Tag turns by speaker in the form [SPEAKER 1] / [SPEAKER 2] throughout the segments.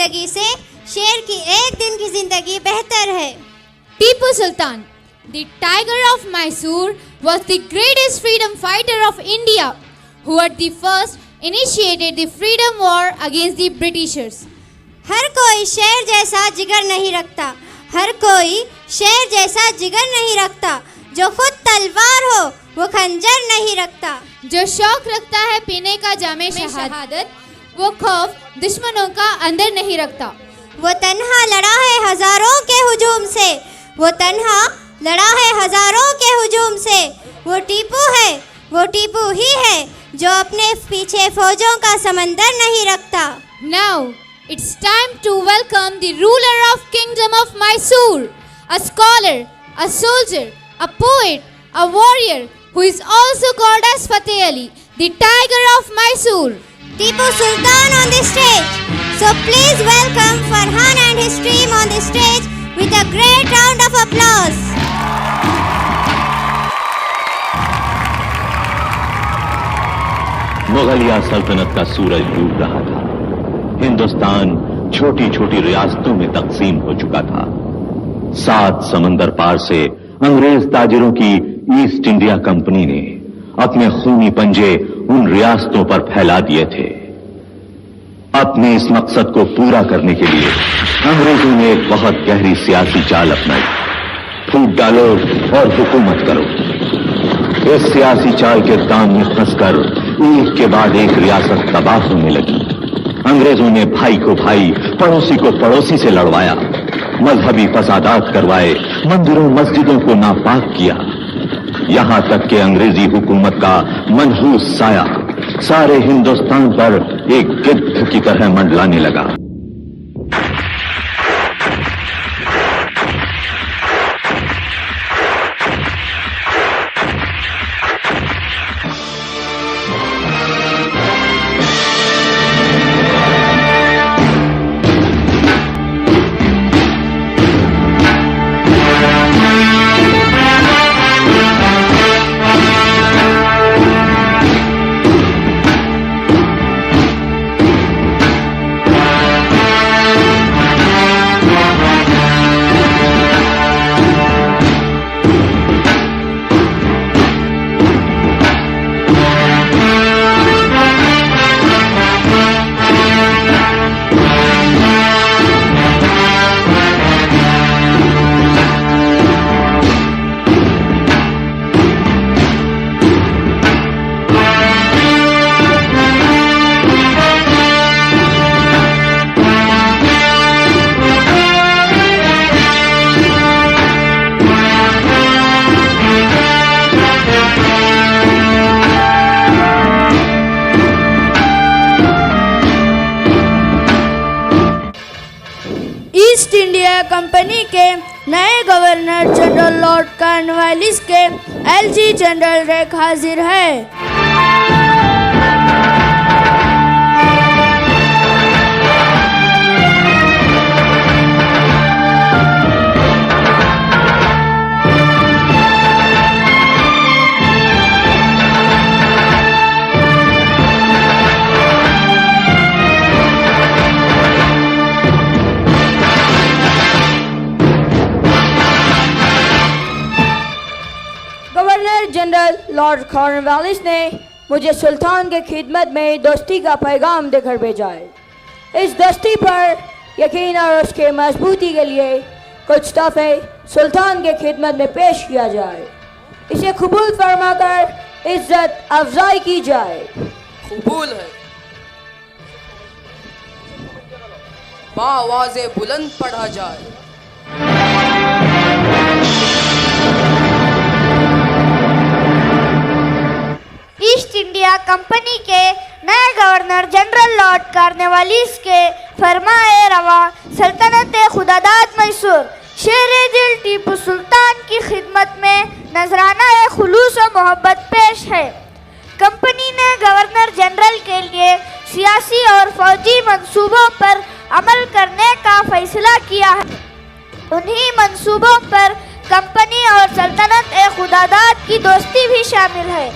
[SPEAKER 1] जिंदगी से शेर की एक दिन की जिंदगी बेहतर है।
[SPEAKER 2] Tipu Sultan, the Tiger of Mysore, was the greatest freedom fighter of India, who at the first initiated the freedom war against the Britishers.
[SPEAKER 1] हर कोई शेर जैसा जिगर नहीं रखता, हर कोई शेर जैसा जिगर नहीं रखता। जो खुद तलवार हो वो खंजर नहीं रखता।
[SPEAKER 2] जो शौक रखता है पीने का जामे शहादत, वो खौफ दुश्मनों का अंदर नहीं रखता।
[SPEAKER 1] वो तन्हा लड़ा है हजारों के हुजूम से, वो तन्हा लड़ा है हजारों के हुजूम से। वो टीपू है, वो टीपू ही है जो अपने पीछे फौजों का समंदर नहीं रखता।
[SPEAKER 2] Now it's time to welcome the ruler of Kingdom of Mysore, a scholar, a soldier, a poet, a warrior, who is also called as Fateh Ali, the Tiger of Mysore.
[SPEAKER 1] Tipu Sultan on the stage. So please welcome Farhan and his team on the stage with a great round of applause.
[SPEAKER 3] मुगलिया सल्तनत का सूरज डूब रहा था। हिंदुस्तान छोटी छोटी रियासतों में तकसीम हो चुका था। 7 समंदर पार से अंग्रेज ताजिरों की ईस्ट इंडिया कंपनी ने अपने खूनी पंजे उन रियासतों पर फैला दिए थे। अपने इस मकसद को पूरा करने के लिए अंग्रेजों ने एक बहुत गहरी सियासी चाल अपनाई। फूट डालो और हुकूमत करो। इस सियासी चाल के दाम में फंसकर एक के बाद एक रियासत तबाह होने लगी। अंग्रेजों ने भाई को भाई, पड़ोसी को पड़ोसी से लड़वाया, मजहबी फसादात करवाए, मंदिरों मस्जिदों को नापाक किया। यहां तक कि अंग्रेजी हुकूमत का मनहूस साया सारे हिंदुस्तान पर एक गिद्ध की तरह मंडलाने लगा।
[SPEAKER 4] ईस्ट इंडिया कंपनी के नए गवर्नर जनरल लॉर्ड कॉर्नवालिस के एलजी जनरल रैक हाजिर है। जनरल लॉर्ड कॉर्नवालिस ने मुझे सुल्तान के खिदमत में दोस्ती का पैगाम देकर भेजा है। इस दोस्ती पर यकीन और उसके मजबूती के लिए कुछ तोहफे सुल्तान के खिदमत में पेश किया जाए। इसे कबूल फरमाकर इज्जत अफजाई की जाए।
[SPEAKER 5] कबूल है। आवाज़े बुलंद पढ़ा जाए।
[SPEAKER 1] ईस्ट इंडिया कंपनी के नए गवर्नर जनरल लॉर्ड कॉर्नवालिस के फरमाए रवा सल्तनत खुदादाद मैसूर शेर दिल टीपू सुल्तान की खिदमत में नजराना खुलूस और मोहब्बत पेश है। कंपनी ने गवर्नर जनरल के लिए सियासी और फौजी मंसूबों पर अमल करने का फैसला किया है। उन्हीं मंसूबों पर कंपनी और सल्तनत खुदादाद की दोस्ती भी शामिल है।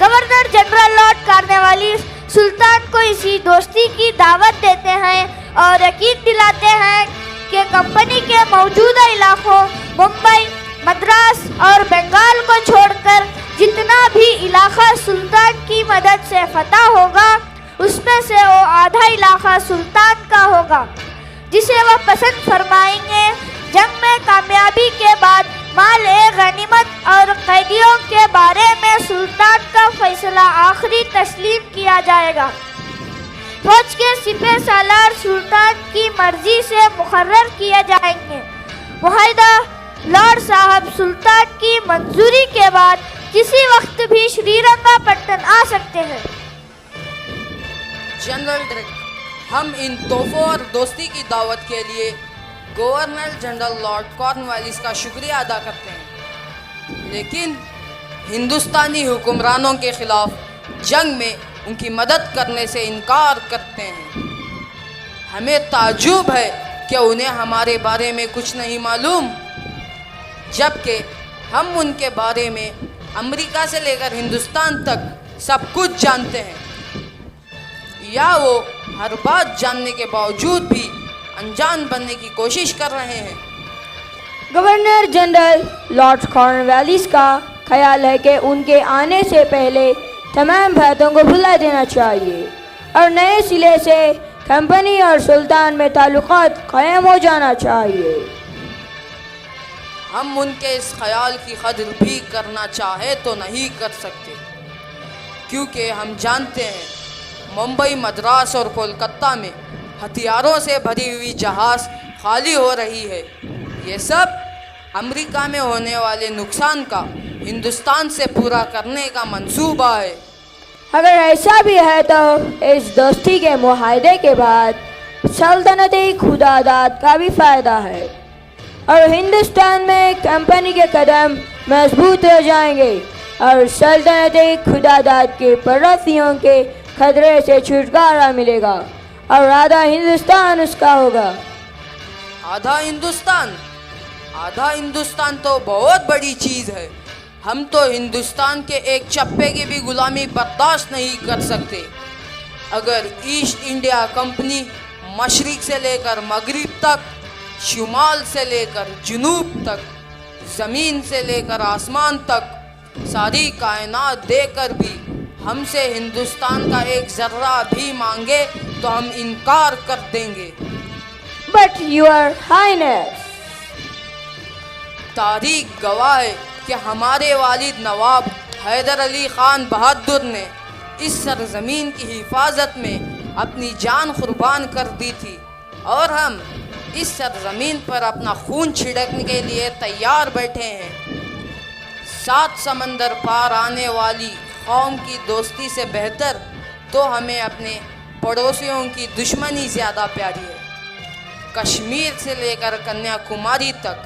[SPEAKER 1] गवर्नर जनरल लॉर्ड कॉर्नवालिस सुल्तान को इसी दोस्ती की दावत देते हैं और यकीन दिलाते हैं कि कंपनी के मौजूदा इलाकों मुंबई, मद्रास और बंगाल को छोड़कर जितना भी इलाका सुल्तान की मदद से फतह होगा, उसमें से वो आधा इलाका सुल्तान का होगा, जिसे वह पसंद फरमाएंगे। जंग में कामयाबी के बाद माल-ए-गनीमत और कैदियों के बारे में सुल्तान का फैसला आखिरी तस्लीम किया जाएगा। फौज के सिपह सालार सुल्तान की मर्जी से मुकर्रर किए जाएंगे। मुआहिदा लॉर्ड साहब सुल्तान की मंजूरी के बाद किसी वक्त भी श्रीरंगापट्टन आ सकते हैं।
[SPEAKER 5] जनरल डायरेक्टर, हम इन तोहफों और दोस्ती की दावत के लिए गवर्नर जनरल लॉर्ड कॉर्नवालिस का शुक्रिया अदा करते हैं, लेकिन हिंदुस्तानी हुक्मरानों के खिलाफ जंग में उनकी मदद करने से इनकार करते हैं। हमें ताज्जुब है कि उन्हें हमारे बारे में कुछ नहीं मालूम, जबकि हम उनके बारे में अमेरिका से लेकर हिंदुस्तान तक सब कुछ जानते हैं। या वो हर बात जानने के बावजूद भी अनजान बनने की कोशिश कर रहे हैं।
[SPEAKER 4] गवर्नर जनरल लॉर्ड कॉर्नवालिस का ख्याल है कि उनके आने से पहले तमाम बातों को भुला देना चाहिए और नए सिले से कंपनी और सुल्तान में ताल्लुकात कायम हो जाना चाहिए।
[SPEAKER 5] हम उनके इस ख्याल की कदर भी करना चाहे तो नहीं कर सकते, क्योंकि हम जानते हैं मुंबई, मद्रास और कोलकाता में हथियारों से भरी हुई जहाज़ खाली हो रही है। ये सब अमेरिका में होने वाले नुकसान का हिंदुस्तान से पूरा करने का मंसूबा है।
[SPEAKER 4] अगर ऐसा भी है तो इस दोस्ती के मुआहदे के बाद सल्तनती खुदादाद का भी फ़ायदा है और हिंदुस्तान में कंपनी के कदम मजबूत हो जाएंगे और सल्तनती खुदादाद के पड़ोसियों के खतरे से छुटकारा मिलेगा और आधा हिंदुस्तान उसका होगा।
[SPEAKER 5] आधा हिंदुस्तान तो बहुत बड़ी चीज़ है। हम तो हिंदुस्तान के एक चप्पे की भी गुलामी बर्दाश्त नहीं कर सकते। अगर ईस्ट इंडिया कंपनी मशरिक से लेकर मगरिब तक, शुमाल से लेकर जुनूब तक, ज़मीन से लेकर आसमान तक सारी कायनात देकर भी हमसे हिंदुस्तान का एक ज़र्रा भी मांगे तो हम इनकार कर देंगे।
[SPEAKER 4] बट योर हाइनेस,
[SPEAKER 5] तारीख गवाह है कि हमारे वालिद नवाब हैदर अली ख़ान बहादुर ने इस सरज़मीन की हिफाजत में अपनी जान कुर्बान कर दी थी और हम इस सरज़मीन पर अपना खून छिड़कने के लिए तैयार बैठे हैं। 7 समंदर पार आने वाली कौम की दोस्ती से बेहतर तो हमें अपने पड़ोसियों की दुश्मनी ज़्यादा प्यारी है। कश्मीर से लेकर कन्याकुमारी तक,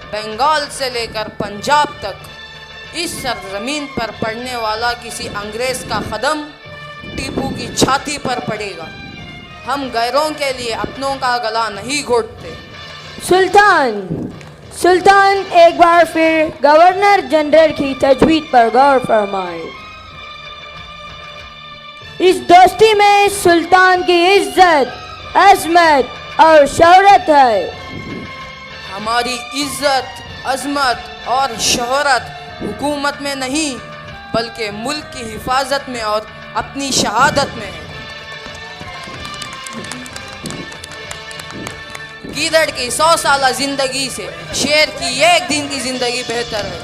[SPEAKER 5] बंगाल से लेकर पंजाब तक, इस सरजमीन पर पड़ने वाला किसी अंग्रेज़ का कदम टीपू की छाती पर पड़ेगा। हम गैरों के लिए अपनों का गला नहीं घोटते।
[SPEAKER 4] सुल्तान एक बार फिर गवर्नर जनरल की तजवीज़ पर गौर फरमाए। इस दोस्ती में सुल्तान की इज्जत, अजमत और शोहरत है।
[SPEAKER 5] हमारी इज्जत, अजमत और शोहरत हुकूमत में नहीं बल्कि मुल्क की हिफाजत में और अपनी शहादत में है। गीदड़ की 100 साल जिंदगी से शेर की 1 दिन की जिंदगी बेहतर है।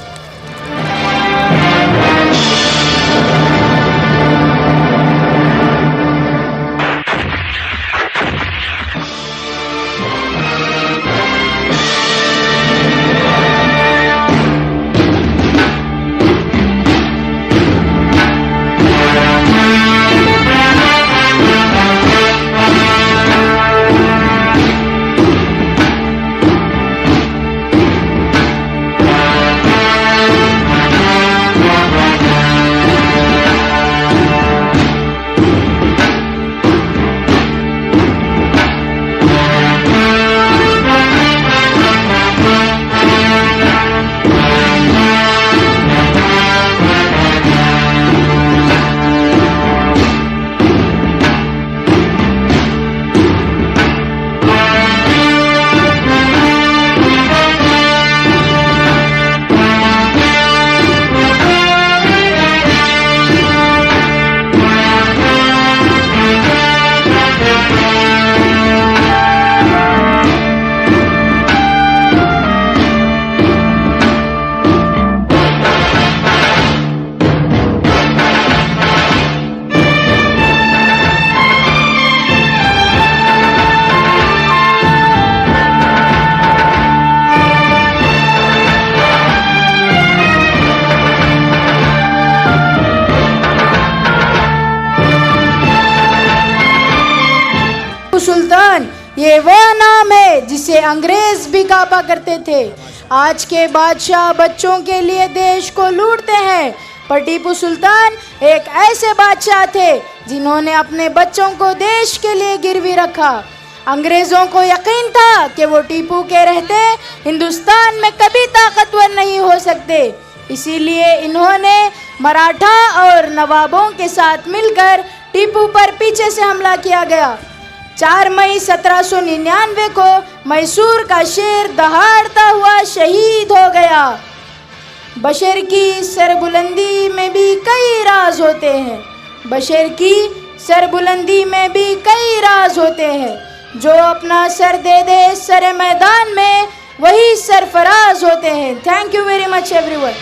[SPEAKER 6] ये वह नाम है जिसे अंग्रेज भी काबा करते थे। आज के बादशाह बच्चों के लिए देश को लूटते हैं, पर टीपू सुल्तान एक ऐसे बादशाह थे जिन्होंने अपने बच्चों को देश के लिए गिरवी रखा। अंग्रेजों को यकीन था कि वो टीपू के रहते हिंदुस्तान में कभी ताकतवर नहीं हो सकते, इसीलिए इन्होंने मराठा और नवाबों के साथ मिलकर टीपू पर पीछे से हमला किया गया। 4 मई 1799 को मैसूर का शेर दहाड़ता हुआ शहीद हो गया। बशर की सरबुलंदी में भी कई राज होते हैं, बशर की सरबुलंदी में भी कई राज होते हैं। जो अपना सर दे दे सरे मैदान में, वही सरफराज होते हैं। Thank you very much everyone.